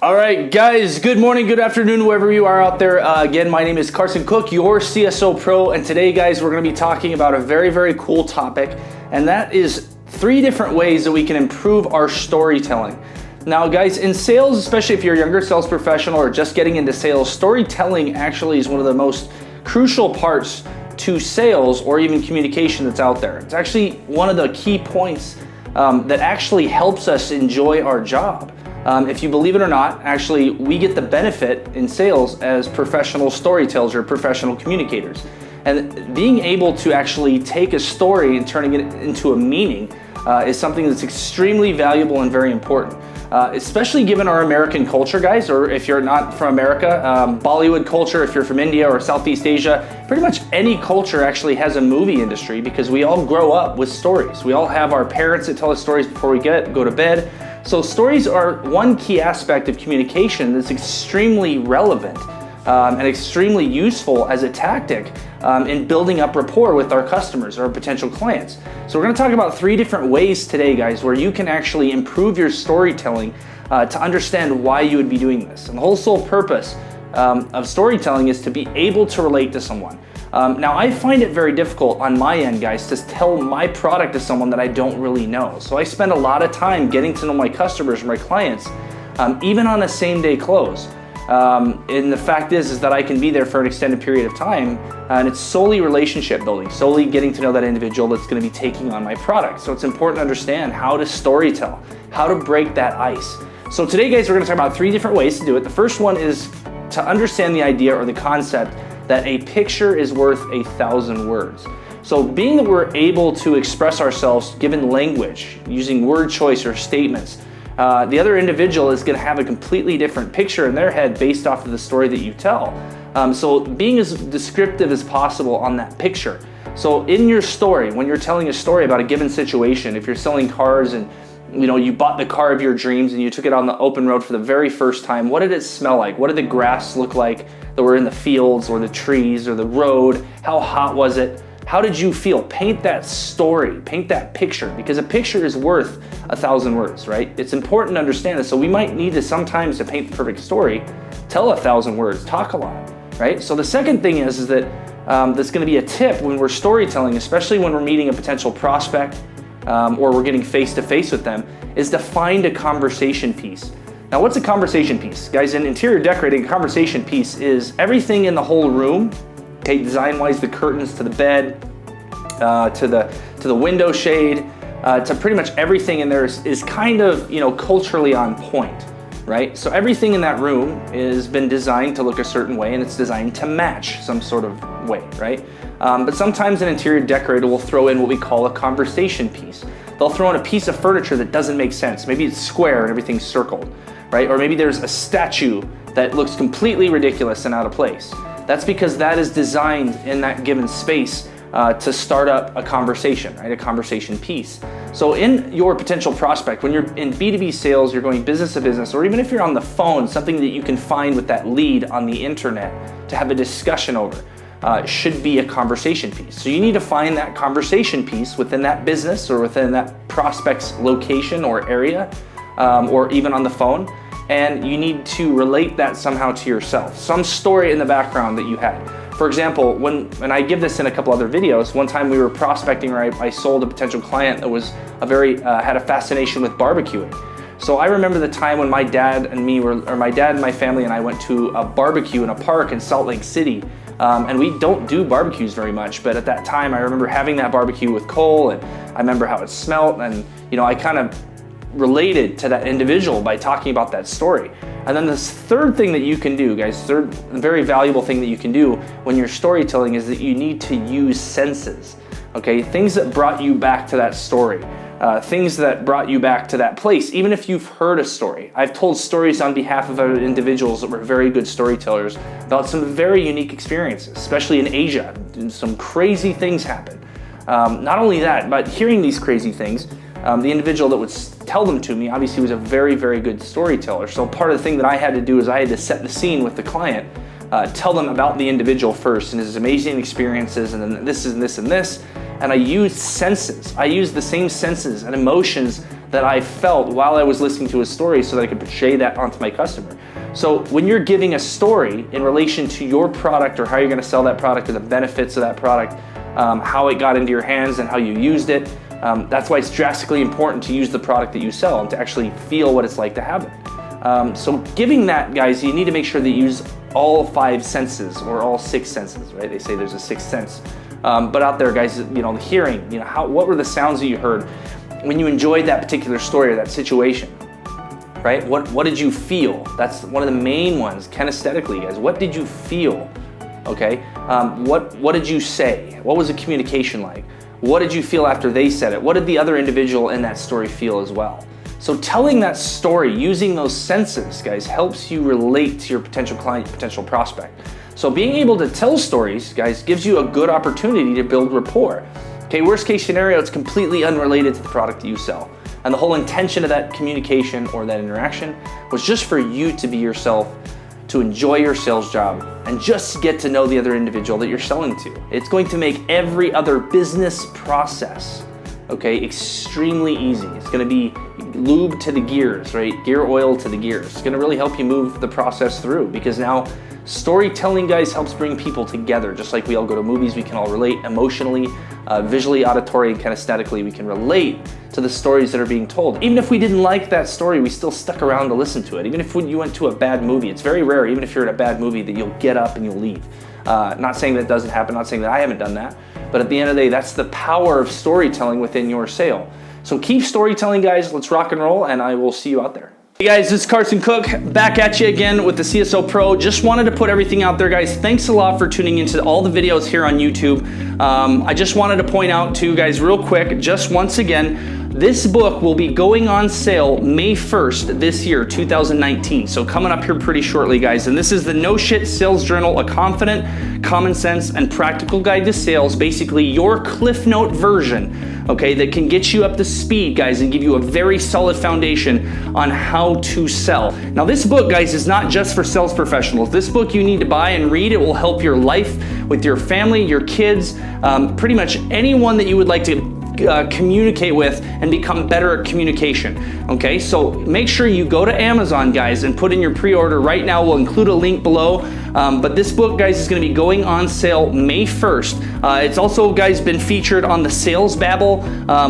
All right, guys, good morning, good afternoon, wherever you are out there. Again, my name is Carson Cook, your CSO Pro, and today, guys, we're going to be talking about a very, very cool topic, and that is 3 different ways that we can improve our storytelling. Now, guys, in sales, especially if you're a younger sales professional or just getting into sales, storytelling actually is one of the most crucial parts to sales or even communication that's out there. It's actually one of the key points that actually helps us enjoy our job. If you believe it or not, actually, we get the benefit in sales as professional storytellers or professional communicators. And being able to actually take a story and turning it into a meaning is something that's extremely valuable and very important. Especially given our American culture, guys, or if you're not from America, Bollywood culture, if you're from India or Southeast Asia, pretty much any culture actually has a movie industry because we all grow up with stories. We all have our parents that tell us stories before we go to bed. So stories are one key aspect of communication that's extremely relevant and extremely useful as a tactic in building up rapport with our customers or potential clients. So we're going to talk about 3 different ways today, guys, where you can actually improve your storytelling to understand why you would be doing this. And the whole sole purpose of storytelling is to be able to relate to someone. Now, I find it very difficult on my end, guys, to tell my product to someone that I don't really know. So I spend a lot of time getting to know my customers or my clients, even on a same-day close. And the fact is that I can be there for an extended period of time, and it's solely relationship building, solely getting to know that individual that's going to be taking on my product. So it's important to understand how to storytell, how to break that ice. So today, guys, we're going to talk about 3 different ways to do it. The first one is to understand the idea or the concept that a picture is worth 1,000 words. So being that we're able to express ourselves given language, using word choice or statements, the other individual is going to have a completely different picture in their head based off of the story that you tell. So being as descriptive as possible on that picture. So in your story, when you're telling a story about a given situation, if you're selling cars and you bought the car of your dreams and you took it on the open road for the very first time, what did it smell like? What did the grass look like that were in the fields or the trees or the road? How hot was it? How did you feel? Paint that story, paint that picture, because a picture is worth 1,000 words, right? It's important to understand this. So we might need to sometimes, to paint the perfect story, tell 1,000 words, talk a lot, right? So the second thing is that that's going to be a tip when we're storytelling, especially when we're meeting a potential prospect or we're getting face-to-face with them, is to find a conversation piece. Now, what's a conversation piece? Guys, in interior decorating, a conversation piece is everything in the whole room. Okay, design-wise, the curtains to the bed, to the window shade, to pretty much everything in there is kind of culturally on point, right? So everything in that room has been designed to look a certain way, and it's designed to match some sort of way, right? But sometimes an interior decorator will throw in what we call a conversation piece. They'll throw in a piece of furniture that doesn't make sense. Maybe it's square and everything's circled, right? Or maybe there's a statue that looks completely ridiculous and out of place. That's because that is designed in that given space to start up a conversation, right? A conversation piece. So in your potential prospect, when you're in B2B sales, you're going business to business, or even if you're on the phone, something that you can find with that lead on the internet to have a discussion over should be a conversation piece. So you need to find that conversation piece within that business or within that prospect's location or area, or even on the phone. And you need to relate that somehow to yourself. Some story in the background that you had. For example, and I give this in a couple other videos, one time we were prospecting where I sold a potential client that was had a fascination with barbecuing. So I remember the time when my dad and my family and I went to a barbecue in a park in Salt Lake City. And we don't do barbecues very much, but at that time I remember having that barbecue with coal, and I remember how it smelled, and I kind of related to that individual by talking about that story. And then this third thing that you can do, guys, third very valuable thing that you can do when you're storytelling is that you need to use senses, okay? Things that brought you back to that story, things that brought you back to that place, even if you've heard a story. I've told stories on behalf of other individuals that were very good storytellers about some very unique experiences, especially in Asia. Some crazy things happen. Not only that, but hearing these crazy things, the individual that would tell them to me obviously was a very, very good storyteller. So part of the thing that I had to do is I had to set the scene with the client, tell them about the individual first and his amazing experiences, and then this and this and this. And I used senses. I used the same senses and emotions that I felt while I was listening to a story so that I could portray that onto my customer. So when you're giving a story in relation to your product or how you're gonna sell that product or the benefits of that product, how it got into your hands and how you used it, that's why it's drastically important to use the product that you sell and to actually feel what it's like to have it. So giving that, guys, you need to make sure that you use all 5 senses or all 6 senses, right? They say there's a 6th sense. But out there, guys, the hearing, what were the sounds that you heard when you enjoyed that particular story or that situation, right? What did you feel? That's one of the main ones, kinesthetically, guys. What did you feel? Okay. What did you say? What was the communication like? What did you feel after they said it? What did the other individual in that story feel as well? So telling that story using those senses, guys, helps you relate to your potential client, your potential prospect. So being able to tell stories, guys, gives you a good opportunity to build rapport. Okay, worst case scenario, it's completely unrelated to the product that you sell. And the whole intention of that communication or that interaction was just for you to be yourself, to enjoy your sales job, and just get to know the other individual that you're selling to. It's going to make every other business process, okay, extremely easy. It's gonna be lube to the gears, right? Gear oil to the gears. It's gonna really help you move the process through, because now storytelling, guys, helps bring people together. Just like we all go to movies, we can all relate emotionally, visually, auditory, and kinesthetically. We can relate to the stories that are being told. Even if we didn't like that story, we still stuck around to listen to it. Even if you went to a bad movie, it's very rare, even if you're in a bad movie, that you'll get up and you'll leave. Not saying that doesn't happen, not saying that I haven't done that, but at the end of the day, that's the power of storytelling within your sale. So keep storytelling, guys. Let's rock and roll, and I will see you out there. Hey guys, this is Carson Cook, back at you again with the CSO Pro. Just wanted to put everything out there, guys. Thanks a lot for tuning into all the videos here on YouTube. I just wanted to point out to you guys real quick, just once again, this book will be going on sale May 1st this year, 2019. So coming up here pretty shortly, guys. And this is the No Shit Sales Journal, a confident, common sense, and practical guide to sales. Basically your Cliff Note version, okay, that can get you up to speed, guys, and give you a very solid foundation on how to sell. Now this book, guys, is not just for sales professionals. This book you need to buy and read. It will help your life with your family, your kids, pretty much anyone that you would like to communicate with and become better at communication. Okay, so make sure you go to Amazon, guys, and put in your pre-order right now. We'll include a link below. But this book, guys, is going to be going on sale May 1st. It's also, guys, been featured on the Sales Babble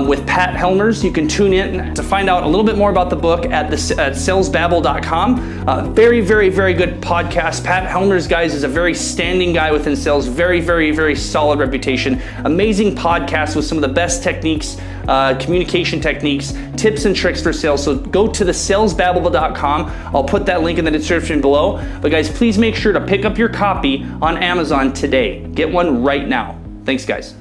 with Pat Helmers. You can tune in to find out a little bit more about the book at salesbabble.com. Very, very, very good podcast. Pat Helmers, guys, is a very standing guy within sales. Very, very, very solid reputation. Amazing podcast with some of the best techniques, communication techniques, tips and tricks for sales. So go to the salesbabble.com. I'll put that link in the description below. But guys, please make sure to pick up your copy on Amazon today. Get one right now. Thanks, guys.